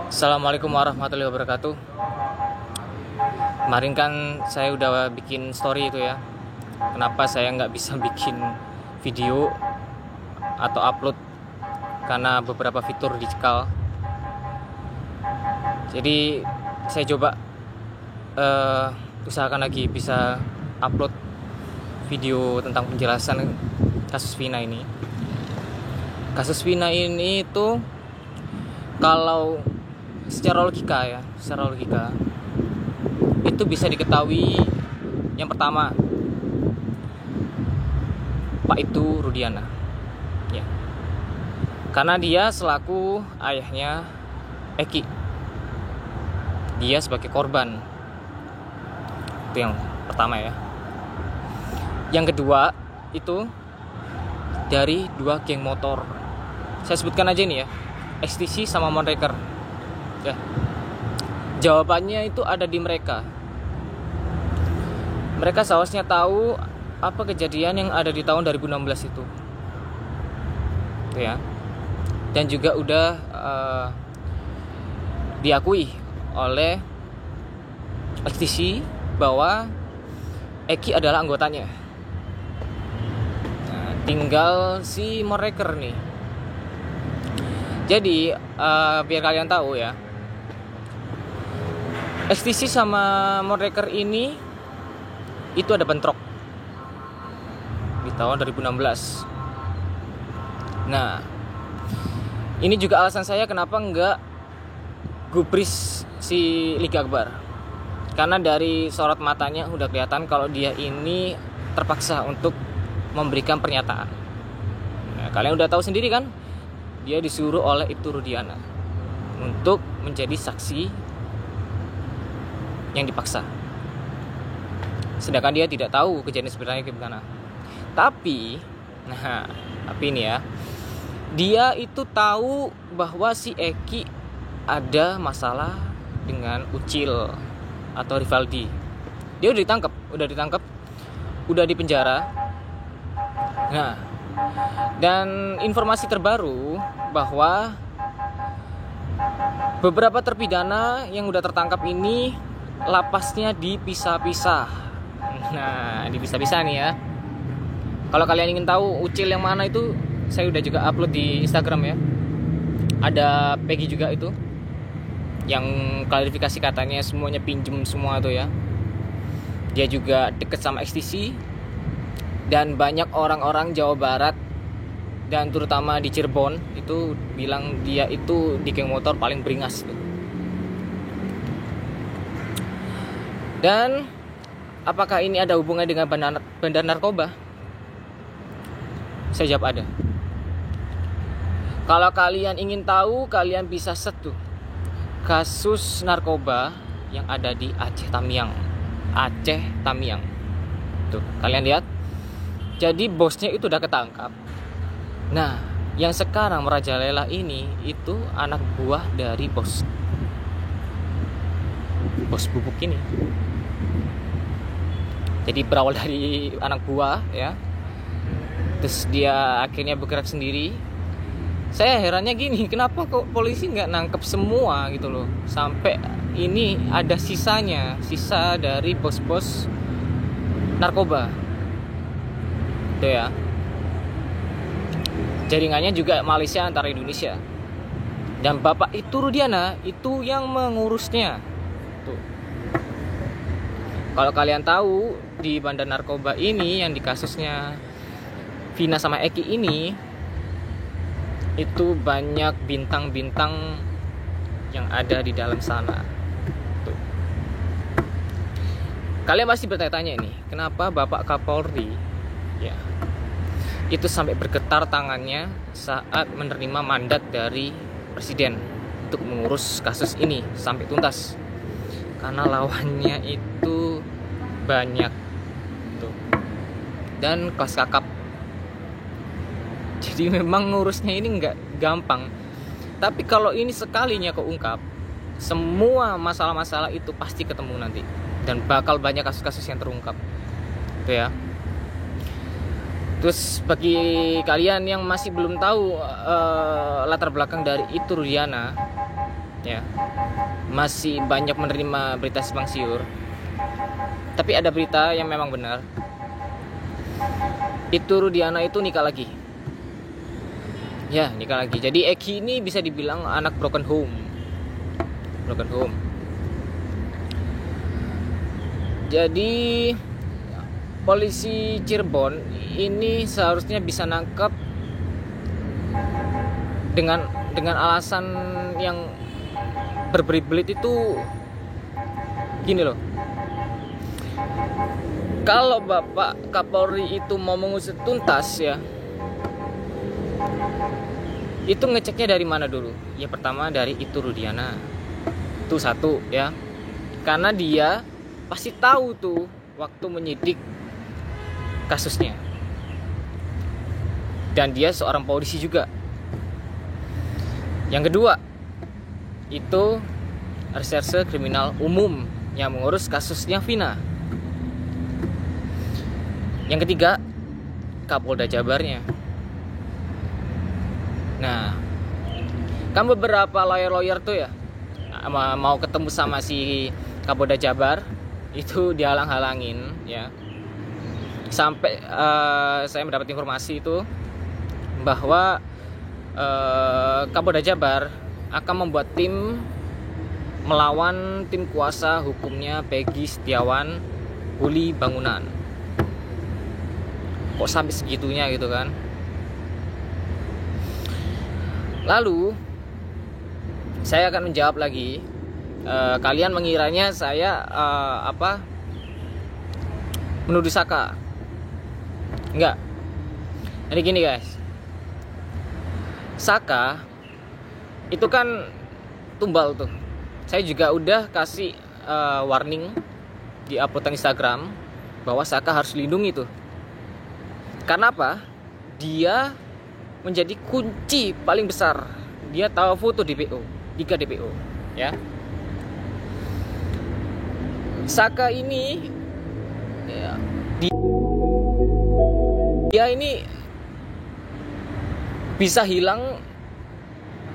Assalamualaikum warahmatullahi wabarakatuh. Kemarin kan saya udah bikin story itu ya. Kenapa saya nggak bisa bikin video atau upload? Karena beberapa fitur dicekal. Jadi saya coba usahakan lagi bisa upload video tentang penjelasan kasus Vina ini. Kasus Vina ini itu kalau secara logika itu bisa diketahui. Yang pertama, Pak itu Rudiana ya, karena dia selaku ayahnya Eki, dia sebagai korban. Itu yang pertama ya. Yang kedua itu dari dua geng motor. Saya sebutkan aja ini ya, XTC sama Monraker ya. Jawabannya itu ada di mereka. Mereka seharusnya tahu apa kejadian yang ada di tahun 2016 itu ya. Dan juga udah diakui oleh XTC bahwa Eki adalah anggotanya. Nah, tinggal si Monraker nih. Jadi biar kalian tahu ya, XTC sama Monraker ini itu ada bentrok di tahun 2016. Nah, ini juga alasan saya kenapa enggak gubris si Liga Akbar. Karena dari sorot matanya udah kelihatan kalau dia ini terpaksa untuk memberikan pernyataan. Nah, kalian udah tahu sendiri kan, dia disuruh oleh Ibtu Rudiana untuk menjadi saksi yang dipaksa. Sedangkan dia tidak tahu kejadian sebenarnya gimana. Tapi ini ya, dia itu tahu bahwa si Eki ada masalah dengan Ucil atau Rivaldi. Dia udah ditangkap, udah dipenjara. Nah, dan informasi terbaru bahwa beberapa terpidana yang udah tertangkap ini lapasnya dipisah-pisah. Nah, dipisah-pisah nih ya. Kalau kalian ingin tahu Ucil yang mana itu, saya udah juga upload di Instagram ya. Ada Peggy juga itu, yang klarifikasi katanya semuanya pinjem semua tuh ya. Dia juga deket sama XTC. Dan banyak orang-orang Jawa Barat dan terutama di Cirebon itu bilang dia itu di geng motor paling beringas tuh. Dan apakah ini ada hubungannya dengan bandar narkoba? Saya jawab ada. Kalau kalian ingin tahu, kalian bisa search tuh kasus narkoba yang ada di Aceh Tamiang. Tuh, kalian lihat. Jadi bosnya itu udah ketangkap. Nah, yang sekarang merajalela ini itu anak buah dari bos bubuk ini. Jadi berawal dari anak buah ya, terus dia akhirnya bergerak sendiri. Saya herannya gini, kenapa kok polisi nggak nangkep semua gitu loh, sampai ini ada sisa dari bos-bos narkoba itu ya. Jaringannya juga Malaysia antara Indonesia. Dan bapak itu Rudiana itu yang mengurusnya tuh. Kalau kalian tahu di bandar narkoba ini yang di kasusnya Vina sama Eki ini, itu banyak bintang-bintang yang ada di dalam sana tuh. Kalian pasti bertanya-tanya ini, kenapa Bapak Kapolri ya itu sampai bergetar tangannya saat menerima mandat dari presiden untuk mengurus kasus ini sampai tuntas? Karena lawannya itu banyak tuh, dan kelas kakap. Jadi memang ngurusnya ini nggak gampang. Tapi kalau ini sekalinya keungkap, semua masalah-masalah itu pasti ketemu nanti, dan bakal banyak kasus-kasus yang terungkap tuh ya. Terus bagi kalian yang masih belum tahu latar belakang dari Ibtu Rudiana, ya, masih banyak menerima berita simpang siur. Tapi ada berita yang memang benar. Itu Rudiana itu nikah lagi. Ya, nikah lagi. Jadi Eki ini bisa dibilang anak broken home. Jadi polisi Cirebon ini seharusnya bisa nangkep dengan alasan yang berbelit-belit itu gini loh. Kalau Bapak Kapolri itu mau mengusut tuntas ya, itu ngeceknya dari mana dulu? Ya pertama dari itu Rudiana. Itu satu ya. Karena dia pasti tahu tuh waktu menyidik kasusnya. Dan dia seorang polisi juga. Yang kedua, itu Reserse Kriminal Umum yang mengurus kasusnya Vina. Yang ketiga, Kapolda Jabarnya. Nah, kan beberapa lawyer tuh ya mau ketemu sama si Kapolda Jabar, itu dihalang-halangin ya. Sampai saya mendapat informasi itu bahwa Kapolda Jabar akan membuat tim melawan tim kuasa hukumnya Peggy Setiawan Uli Bangunan. Kok sampai segitunya gitu kan? Lalu saya akan menjawab lagi. Kalian mengiranya saya menuduh Saka? Enggak. Jadi gini guys, Saka itu kan tumbal tuh. Saya juga udah kasih warning di uploadan Instagram bahwa Saka harus dilindungi tuh. Karena apa? Dia menjadi kunci paling besar. Dia tahu foto DPO, 3 DPO, ya. Saka ini ya, dia ini bisa hilang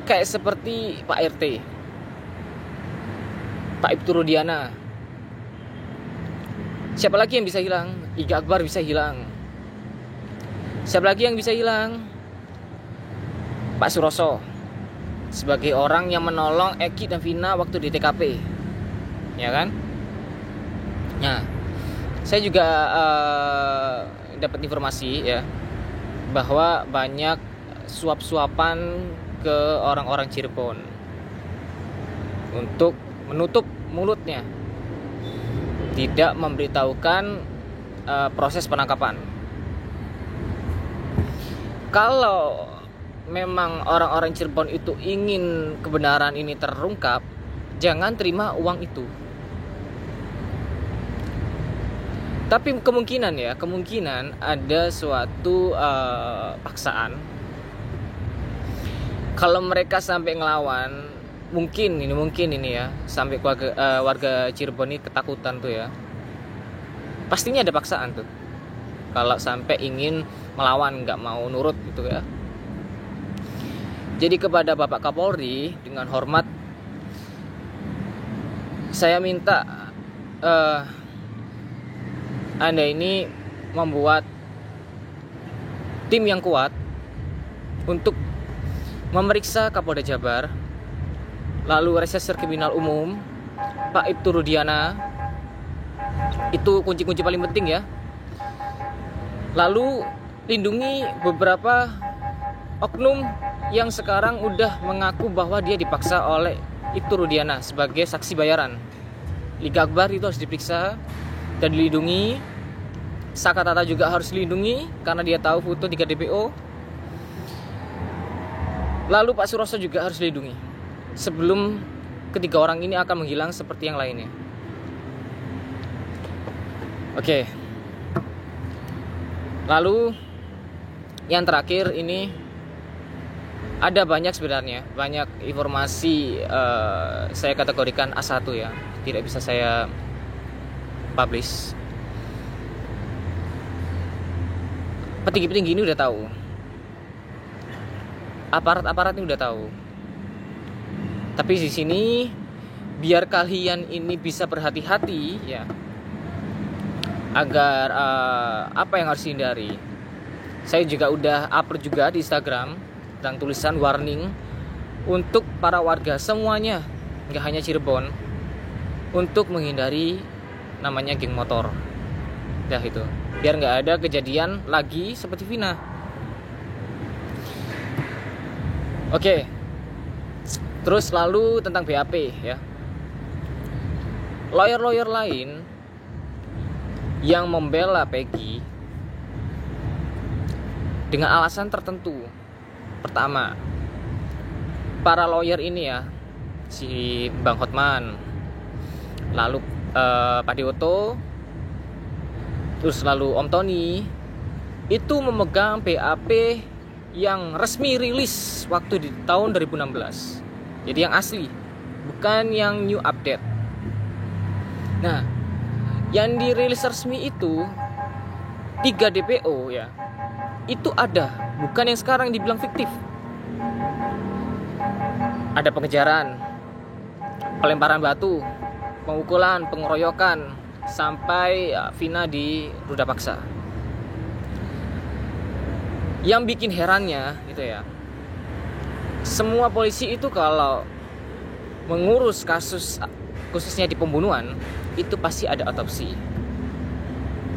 kayak seperti Pak RT, Pak Ibtu Rudiana. Siapa lagi yang bisa hilang? Iga Akbar bisa hilang. Siapa lagi yang bisa hilang? Pak Suroso, sebagai orang yang menolong Eki dan Vina waktu di TKP, ya kan? Nah, saya juga dapat informasi ya bahwa banyak suap-suapan ke orang-orang Cirebon untuk menutup mulutnya, tidak memberitahukan proses penangkapan. Kalau memang orang-orang Cirebon itu ingin kebenaran ini terungkap, jangan terima uang itu. Tapi kemungkinan ada suatu paksaan. Kalau mereka sampai ngelawan, mungkin ini ya, sampai warga Cirebon ini ketakutan tuh ya. Pastinya ada paksaan tuh. Kalau sampai ingin melawan, nggak mau nurut gitu ya. Jadi kepada Bapak Kapolri, dengan hormat saya minta Anda ini membuat tim yang kuat untuk memeriksa Kapolda Jabar, lalu Reserse Kriminal Umum Pak Ibtu Rudiana, itu kunci-kunci paling penting ya. Lalu lindungi beberapa oknum yang sekarang udah mengaku bahwa dia dipaksa oleh Ibtu Rudiana sebagai saksi bayaran. Liga Akbar itu harus diperiksa dan dilindungi. Saka Tata juga harus dilindungi karena dia tahu foto 3 DPO. Lalu Pak Suroso juga harus dilindungi sebelum ketiga orang ini akan menghilang seperti yang lainnya. Oke. Lalu yang terakhir ini ada banyak sebenarnya, banyak informasi saya kategorikan A1 ya, tidak bisa saya publish. Petinggi-petinggi ini udah tahu, aparat-aparat ini udah tahu Tapi di sini biar kalian ini bisa berhati-hati ya, agar apa yang harus dihindari. Saya juga udah upload juga di Instagram tentang tulisan warning untuk para warga semuanya, nggak hanya Cirebon, untuk menghindari namanya geng motor. Ya itu, biar nggak ada kejadian lagi seperti Vina. Oke. Terus lalu tentang BAP ya. Lawyer-lawyer lain yang membela Peggy dengan alasan tertentu. Pertama, para lawyer ini ya, si Bang Hotman, lalu Pak Dewoto, terus lalu Om Tony, itu memegang BAP yang resmi rilis waktu di tahun 2016. Jadi yang asli, bukan yang new update. Nah, yang dirilis resmi itu 3 DPO ya, itu ada, bukan yang sekarang dibilang fiktif. Ada pengejaran, pelemparan batu, pemukulan, pengeroyokan, sampai Vina di ruda paksa. Yang bikin herannya gitu ya, semua polisi itu kalau mengurus kasus khususnya di pembunuhan itu pasti ada otopsi.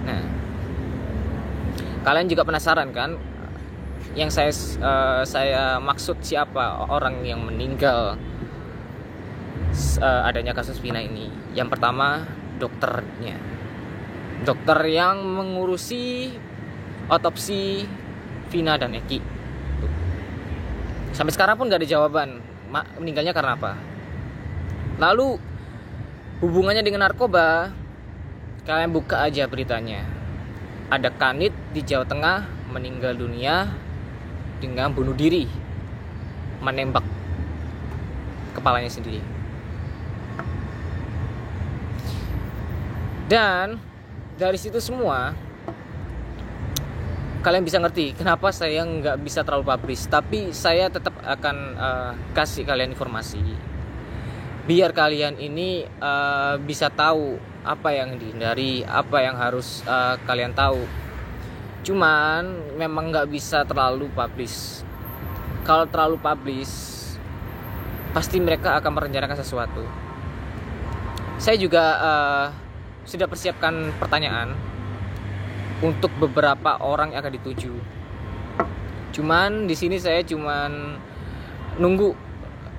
Nah, kalian juga penasaran kan, yang saya maksud siapa orang yang meninggal adanya kasus Vina ini. Yang pertama, dokternya, dokter yang mengurusi otopsi Vina dan Eki. Sampai sekarang pun gak ada jawaban meninggalnya karena apa. Lalu hubungannya dengan narkoba, kalian buka aja beritanya. Ada kanit di Jawa Tengah meninggal dunia dengan bunuh diri, menembak kepalanya sendiri. Dan dari situ semua kalian bisa ngerti kenapa saya nggak bisa terlalu publish. Tapi saya tetap akan kasih kalian informasi, biar kalian ini bisa tahu apa yang dihindari, apa yang harus kalian tahu. Cuman memang nggak bisa terlalu publish. Kalau terlalu publish, pasti mereka akan merencanakan sesuatu. Saya juga sudah persiapkan pertanyaan untuk beberapa orang yang akan dituju. Cuman di sini saya cuman nunggu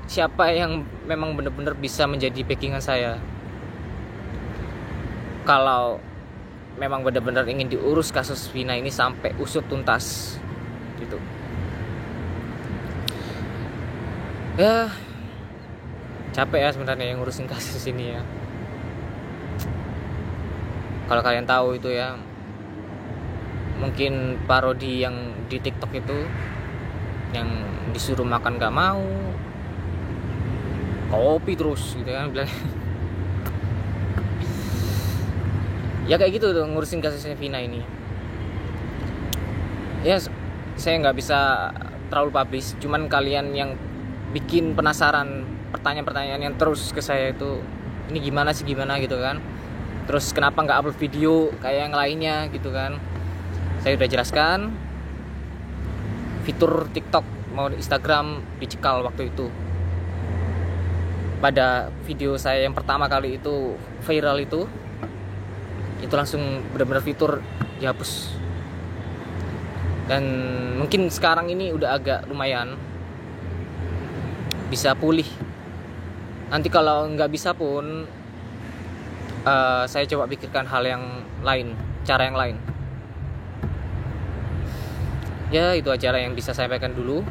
siapa yang memang benar-benar bisa menjadi backingan saya. Kalau memang benar-benar ingin diurus kasus Vina ini sampai usut tuntas gitu. Ya, capek ya sebenarnya yang ngurusin kasus ini ya. Kalau kalian tahu itu ya, mungkin parodi yang di TikTok itu, yang disuruh makan gak mau, kopi terus gitu kan bilang. Ya kayak gitu tuh ngurusin kasusnya Vina ini. Ya saya nggak bisa terlalu publish. Cuman kalian yang bikin penasaran, pertanyaan-pertanyaan yang terus ke saya itu, ini gimana sih gimana gitu kan. Terus kenapa nggak upload video kayak yang lainnya gitu kan. Saya udah jelaskan, fitur TikTok mau Instagram dicekal waktu itu. Pada video saya yang pertama kali itu viral itu langsung benar-benar fitur dihapus. Dan mungkin sekarang ini udah agak lumayan bisa pulih. Nanti kalau nggak bisa pun saya coba pikirkan hal yang lain, cara yang lain. Ya itu acara yang bisa saya sampaikan dulu.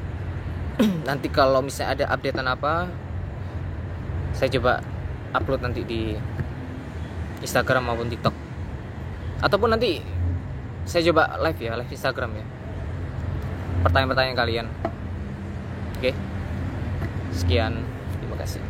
Nanti kalau misalnya ada updatean apa, saya coba upload nanti di Instagram maupun TikTok. Ataupun nanti saya coba live Instagram ya, pertanyaan-pertanyaan kalian. Oke, sekian, terima kasih.